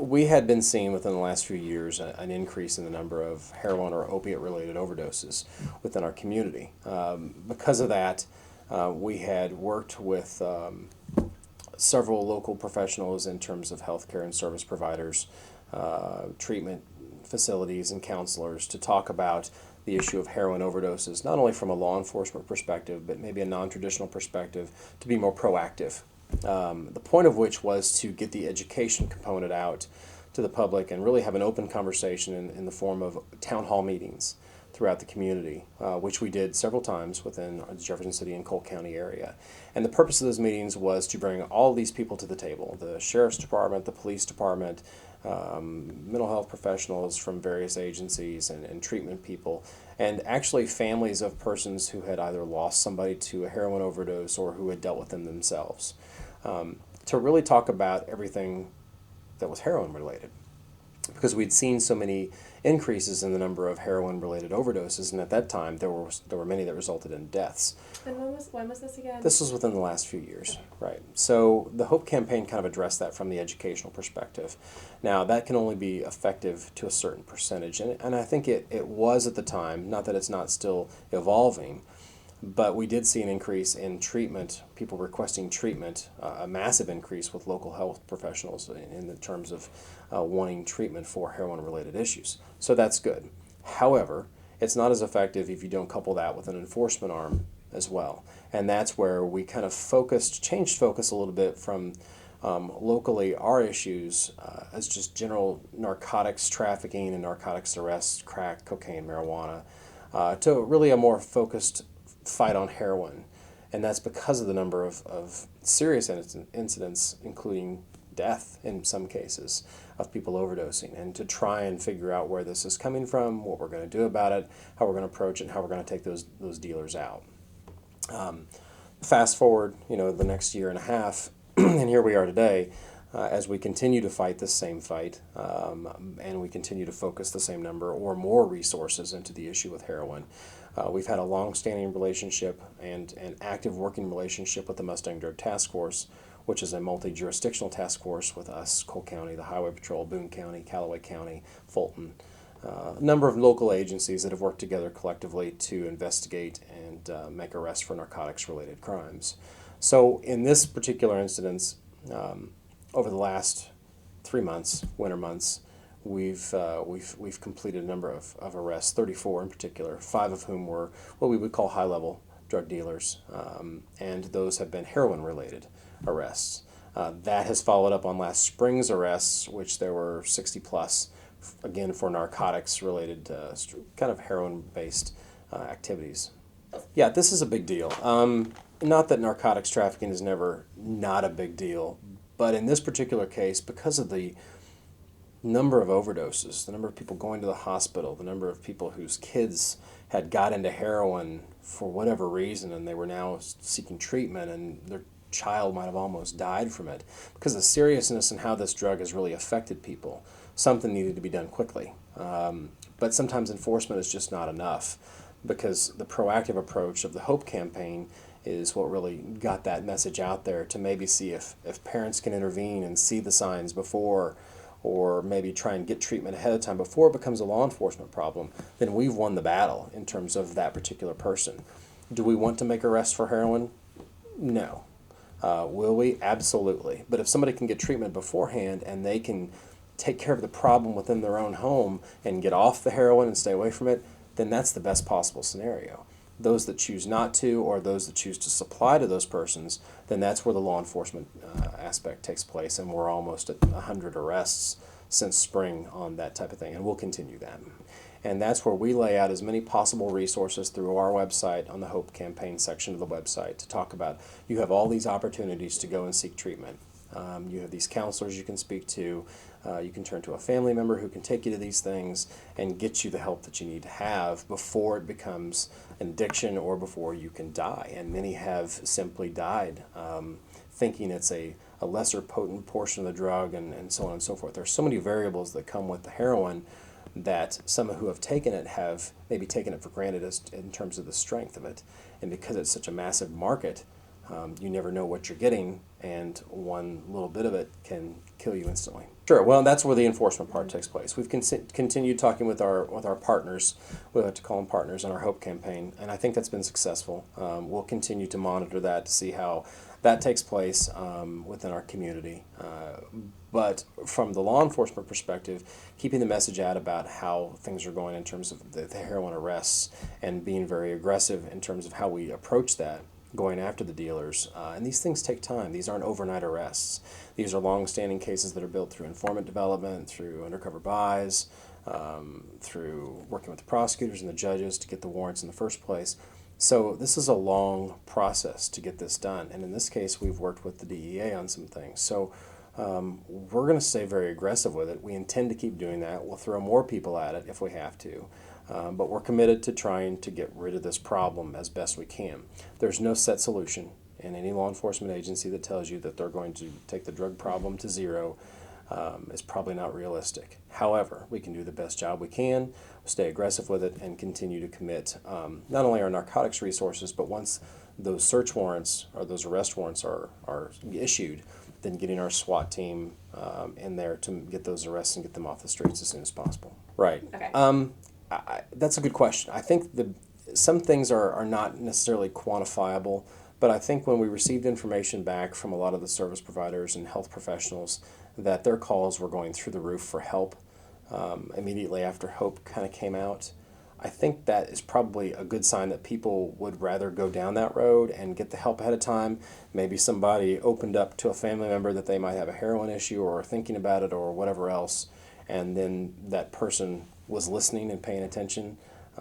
we had been seeing within the last few years an increase in the number of heroin or opiate-related overdoses within our community. Because of that, we had worked with several local professionals in terms of healthcare and service providers, treatment facilities, and counselors to talk about the issue of heroin overdoses, not only from a law enforcement perspective, but maybe a non-traditional perspective, to be more proactive. The point of which was to get the education component out to the public and really have an open conversation in the form of town hall meetings throughout the community, which we did several times within the Jefferson City and Cole County area. And the purpose of those meetings was to bring all these people to the table: the sheriff's department, the police department, mental health professionals from various agencies, and treatment people, and actually families of persons who had either lost somebody to a heroin overdose or who had dealt with them themselves, to really talk about everything that was heroin related. Because we'd seen so many increases in the number of heroin-related overdoses, and at that time there were many that resulted in deaths. And when was this again? This was within the last few years, right? So the HOPE campaign kind of addressed that from the educational perspective. Now, that can only be effective to a certain percentage, and I think it was at the time, not that it's not still evolving, but we did see an increase in treatment, people requesting treatment, a massive increase with local health professionals in the terms of wanting treatment for heroin-related issues. So that's good. However, it's not as effective if you don't couple that with an enforcement arm as well. And that's where we kind of changed focus a little bit from locally our issues as just general narcotics trafficking and narcotics arrests, crack, cocaine, marijuana, to really a more focused fight on heroin. And that's because of the number of serious incidents, including death in some cases, of people overdosing, and to try and figure out where this is coming from, what we're going to do about it, how we're going to approach it, and how we're going to take those dealers out. Fast forward, the next year and a half, and here we are today, as we continue to fight this same fight, and we continue to focus the same number or more resources into the issue with heroin. We've had a long-standing relationship and an active working relationship with the Mustang Drug Task Force, which is a multi-jurisdictional task force with us, Cole County, the Highway Patrol, Boone County, Callaway County, Fulton, a number of local agencies that have worked together collectively to investigate and make arrests for narcotics-related crimes. So in this particular instance, over the last 3 months, winter months, we've completed a number of arrests, 34 in particular, 5 of whom were what we would call high-level drug dealers, and those have been heroin-related arrests. That has followed up on last spring's arrests, which there were 60 plus, again for narcotics-related, kind of heroin-based activities. Yeah, this is a big deal. Not that narcotics trafficking is never not a big deal, but in this particular case, because of the number of overdoses, the number of people going to the hospital, the number of people whose kids had got into heroin for whatever reason and they were now seeking treatment and their child might have almost died from it, because of the seriousness and how this drug has really affected people, something needed to be done quickly. But sometimes enforcement is just not enough, because the proactive approach of the HOPE campaign is what really got that message out there, to maybe see if parents can intervene and see the signs before, or maybe try and get treatment ahead of time before it becomes a law enforcement problem, then we've won the battle in terms of that particular person. Do we want to make arrests for heroin? No. Will we? Absolutely. But if somebody can get treatment beforehand and they can take care of the problem within their own home and get off the heroin and stay away from it, then that's the best possible scenario. Those that choose not to, or those that choose to supply to those persons, then that's where the law enforcement aspect takes place, and we're almost at 100 arrests since spring on that type of thing, and we'll continue that. And that's where we lay out as many possible resources through our website on the HOPE campaign section of the website to talk about, you have all these opportunities to go and seek treatment. You have these counselors you can speak to. You can turn to a family member who can take you to these things and get you the help that you need to have before it becomes an addiction or before you can die. And many have simply died thinking it's a lesser potent portion of the drug, and so on and so forth. There's so many variables that come with the heroin that some who have taken it have maybe taken it for granted in terms of the strength of it. And because it's such a massive market, you never know what you're getting, and one little bit of it can kill you instantly. Sure. Well, that's where the enforcement part takes place. We've continued talking with our partners. We like to call them partners in our Hope campaign, and I think that's been successful. We'll continue to monitor that to see how that takes place within our community. But from the law enforcement perspective, keeping the message out about how things are going in terms of the heroin arrests and being very aggressive in terms of how we approach that, going after the dealers. And these things take time. These aren't overnight arrests. These are long-standing cases that are built through informant development, through undercover buys, through working with the prosecutors and the judges to get the warrants in the first place. So this is a long process to get this done. And in this case, we've worked with the DEA on some things. So we're going to stay very aggressive with it. We intend to keep doing that. We'll throw more people at it if we have to. But we're committed to trying to get rid of this problem as best we can. There's no set solution, and any law enforcement agency that tells you that they're going to take the drug problem to zero is probably not realistic. However, we can do the best job we can, stay aggressive with it, and continue to commit not only our narcotics resources, but once those search warrants or those arrest warrants are issued, then getting our SWAT team in there to get those arrests and get them off the streets as soon as possible. Right. Okay. That's a good question. I think some things are not necessarily quantifiable, but I think when we received information back from a lot of the service providers and health professionals that their calls were going through the roof for help immediately after Hope kind of came out, I think that is probably a good sign that people would rather go down that road and get the help ahead of time. Maybe somebody opened up to a family member that they might have a heroin issue or thinking about it or whatever else, and then that person was listening and paying attention,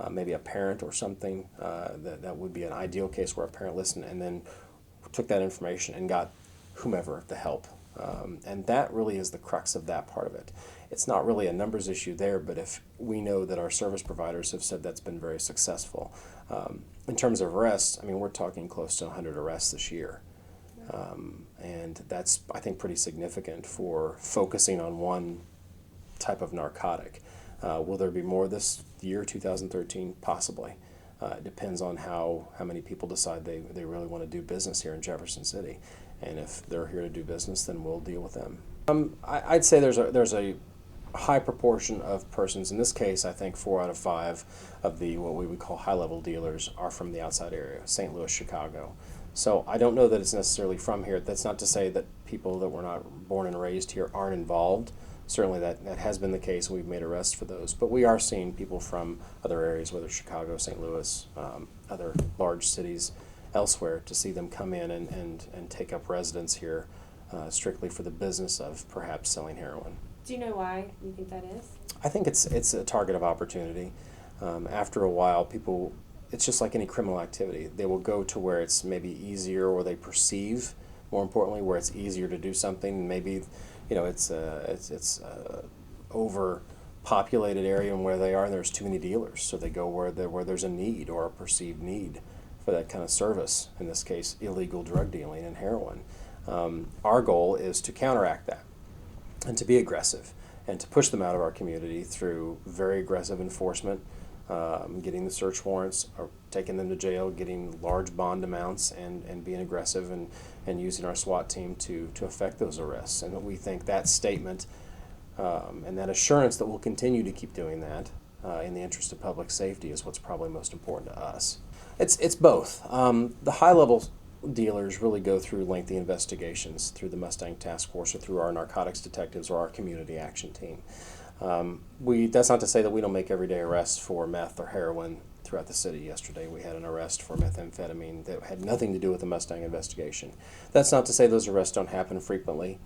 maybe a parent or something. That would be an ideal case where a parent listened and then took that information and got whomever the help. And that really is the crux of that part of it. It's not really a numbers issue there, but if we know that our service providers have said that's been very successful. In terms of arrests, I mean, we're talking close to 100 arrests this year. And that's, I think, pretty significant for focusing on one type of narcotic. Will there be more this year, 2013? Possibly. It depends on how many people decide they really want to do business here in Jefferson City. And if they're here to do business, then we'll deal with them. I'd say there's a high proportion of persons. In this case, I think 4 out of 5 of the what we would call high-level dealers are from the outside area, St. Louis, Chicago. So I don't know that it's necessarily from here. That's not to say that people that were not born and raised here aren't involved. Certainly that has been the case. We've made arrests for those. But we are seeing people from other areas, whether Chicago, St. Louis, other large cities elsewhere, to see them come in and take up residence here strictly for the business of perhaps selling heroin. Do you know why you think that is? I think it's a target of opportunity. After a while, people, it's just like any criminal activity. They will go to where it's maybe easier, or they perceive, more importantly, where it's easier to do something. Maybe, it's overpopulated area and where they are, and there's too many dealers. So they go where there's a need or a perceived need for that kind of service. In this case, illegal drug dealing and heroin. Our goal is to counteract that and to be aggressive and to push them out of our community through very aggressive enforcement, getting the search warrants, or taking them to jail, getting large bond amounts, and being aggressive and using our SWAT team to effect those arrests. And we think that statement and that assurance that we'll continue to keep doing that in the interest of public safety is what's probably most important to us. It's both. The high-level dealers really go through lengthy investigations through the Mustang Task Force or through our narcotics detectives or our community action team. That's not to say that we don't make everyday arrests for meth or heroin throughout the city. Yesterday we had an arrest for methamphetamine that had nothing to do with the Mustang investigation. That's not to say those arrests don't happen frequently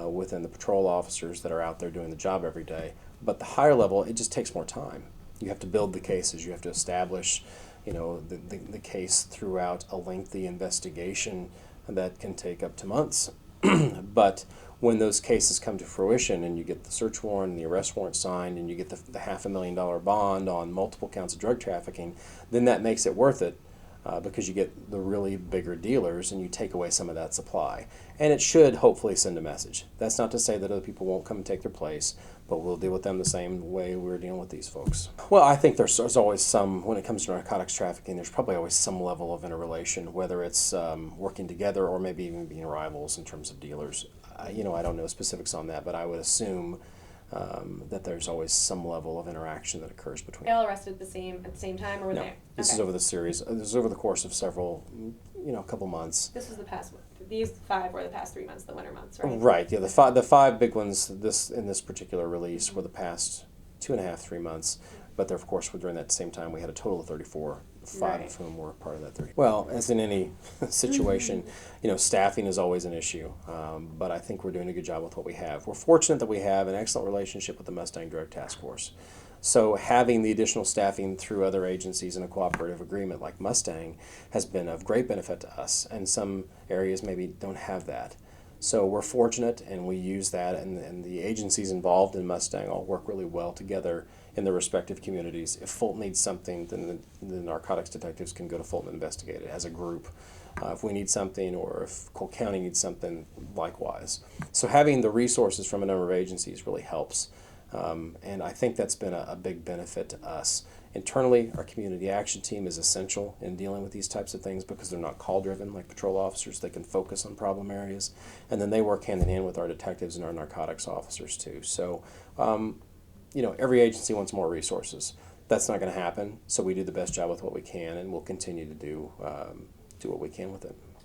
within the patrol officers that are out there doing the job every day. But the higher level, it just takes more time. You have to build the cases. You have to establish the case throughout a lengty investigation that can take up to months. But when those cases come to fruition and you get the search warrant and the arrest warrant signed and you get the $500,000 bond on multiple counts of drug trafficking, then that makes it worth it because you get the really bigger dealers and you take away some of that supply. And it should hopefully send a message. That's not to say that other people won't come and take their place, but we'll deal with them the same way we're dealing with these folks. Well, I think there's always some, when it comes to narcotics trafficking, there's probably always some level of interrelation, whether it's working together or maybe even being rivals in terms of dealers. I don't know specifics on that, but I would assume that there's always some level of interaction that occurs between. They all arrested at the same time, or were No, they? this is over the series. This is over the course of several, couple months. This was the past. These 5 were the past 3 months, the winter months, right? Right. Yeah. The five big ones in this particular release were the past 2.5, 3 months. But there, of course, during that same time, we had a total of 34. 5 Right. of whom were part of that 30. Well, as in any situation, staffing is always an issue. But I think we're doing a good job with what we have. We're fortunate that we have an excellent relationship with the Mustang Drug Task Force. So having the additional staffing through other agencies in a cooperative agreement like Mustang has been of great benefit to us, and some areas maybe don't have that. So we're fortunate, and we use that, and the agencies involved in Mustang all work really well together in their respective communities. If Fulton needs something, then the narcotics detectives can go to Fulton and investigate it as a group. If we need something, or if Cole County needs something, likewise. So having the resources from a number of agencies really helps. And I think that's been a big benefit to us. Internally, our community action team is essential in dealing with these types of things because they're not call-driven like patrol officers. They can focus on problem areas. And then they work hand in hand with our detectives and our narcotics officers too. So, every agency wants more resources. That's not going to happen, so we do the best job with what we can, and we'll continue to do what we can with it.